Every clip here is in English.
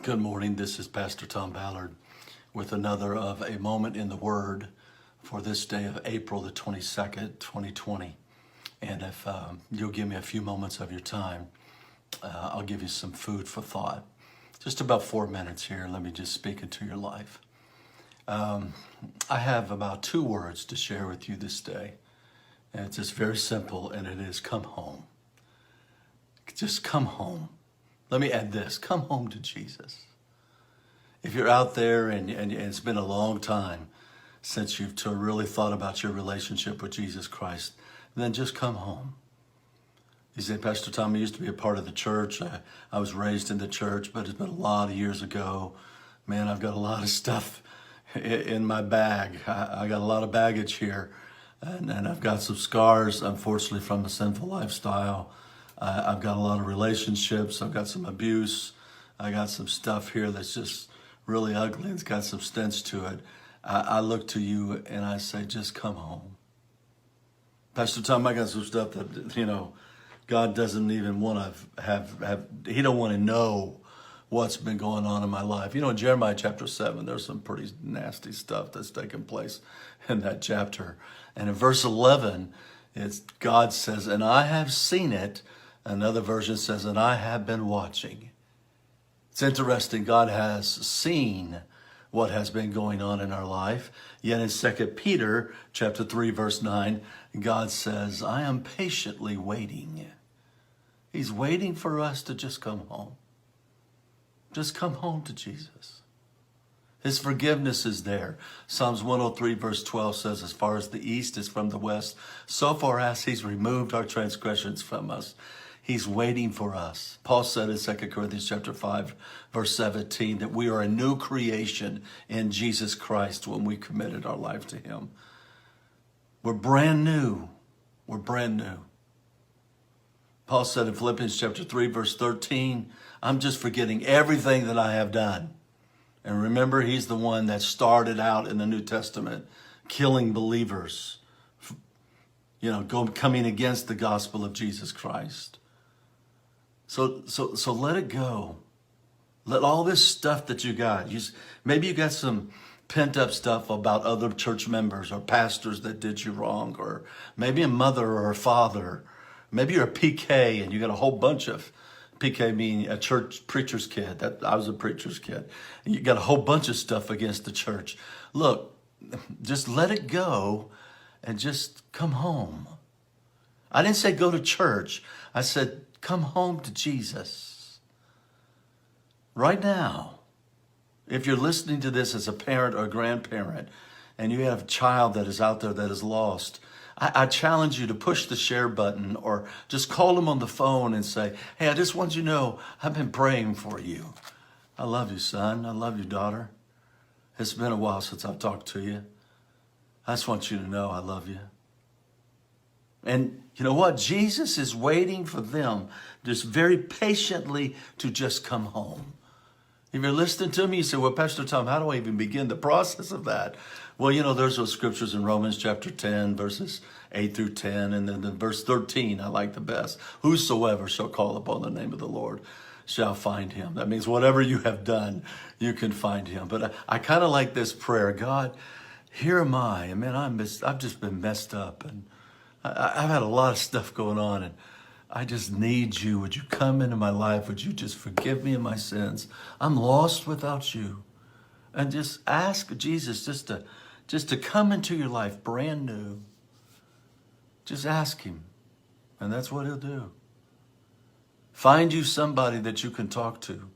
Good morning. This is Pastor Tom Ballard with another of A Moment in the Word for this day of April the 22nd, 2020. And if you'll give me a few moments of your time, I'll give you some food for thought. Just about 4 minutes here. Let me just speak into your life. I have about 2 words to share with you this day. And it's just very simple, and it is come home. Just come home. Let me add this, come home to Jesus. If you're out there and it's been a long time since you've really thought about your relationship with Jesus Christ, then just come home. You say, Pastor Tom, I used to be a part of the church. I was raised in the church, but it's been a lot of years ago. Man, I've got a lot of stuff in my bag. I got a lot of baggage here, and I've got some scars, unfortunately, from a sinful lifestyle. I've got a lot of relationships. I've got some abuse. I got some stuff here that's just really ugly. It's got some stench to it. I look to you and I say, just come home. Pastor Tom, I got some stuff that, God doesn't even want to have, he don't want to know what's been going on in my life. In Jeremiah chapter 7, there's some pretty nasty stuff that's taken place in that chapter. And in verse 11, God says, and I have seen it. Another version says, and I have been watching. It's interesting. God has seen what has been going on in our life. Yet in 2 Peter chapter 3, verse 9, God says, I am patiently waiting. He's waiting for us to just come home. Just come home to Jesus. His forgiveness is there. Psalms 103 verse 12 says, as far as the east is from the west, so far as he's removed our transgressions from us. He's waiting for us. Paul said in 2 Corinthians chapter 5, verse 17, that we are a new creation in Jesus Christ when we committed our life to him. We're brand new. We're brand new. Paul said in Philippians chapter 3, verse 13, I'm just forgetting everything that I have done. And remember, he's the one that started out in the New Testament, killing believers, coming against the gospel of Jesus Christ. So let it go. Let all this stuff that you got, maybe you got some pent up stuff about other church members or pastors that did you wrong, or maybe a mother or a father. Maybe you're a PK and you got a whole bunch of, PK meaning a church preacher's kid. I was a preacher's kid. And you got a whole bunch of stuff against the church. Look, just let it go and just come home. I didn't say go to church. I said, come home to Jesus. Right now, if you're listening to this as a parent or a grandparent, and you have a child that is out there that is lost, I challenge you to push the share button or just call them on the phone and say, hey, I just want you to know I've been praying for you. I love you, son. I love you, daughter. It's been a while since I've talked to you. I just want you to know I love you. And you know what? Jesus is waiting for them just very patiently to just come home. If you're listening to me, you say, well, Pastor Tom, how do I even begin the process of that? Well, there's those scriptures in Romans chapter 10, verses 8 through 10. And then verse 13, I like the best. Whosoever shall call upon the name of the Lord shall find him. That means whatever you have done, you can find him. But I kind of like this prayer. God, here am I. And man, I've just been messed up. And I've had a lot of stuff going on. And I just need you. Would you come into my life? Would you just forgive me of my sins? I'm lost without you. And just ask Jesus just to come into your life brand new. Just ask him. And that's what he'll do. Find you somebody that you can talk to.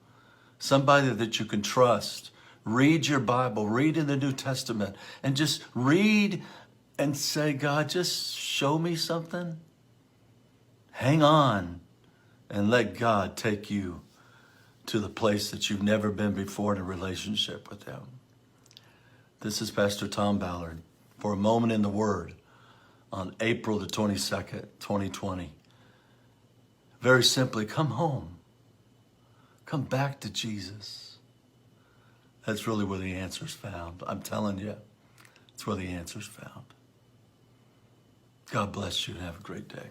Somebody that you can trust. Read your Bible. Read in the New Testament. And just read and say, God, just show me something. Hang on and let God take you to the place that you've never been before in a relationship with him. This is Pastor Tom Ballard for A Moment in the Word on April the 22nd, 2020. Very simply, come home. Come back to Jesus. That's really where the answer's found. I'm telling you, it's where the answer's found. God bless you and have a great day.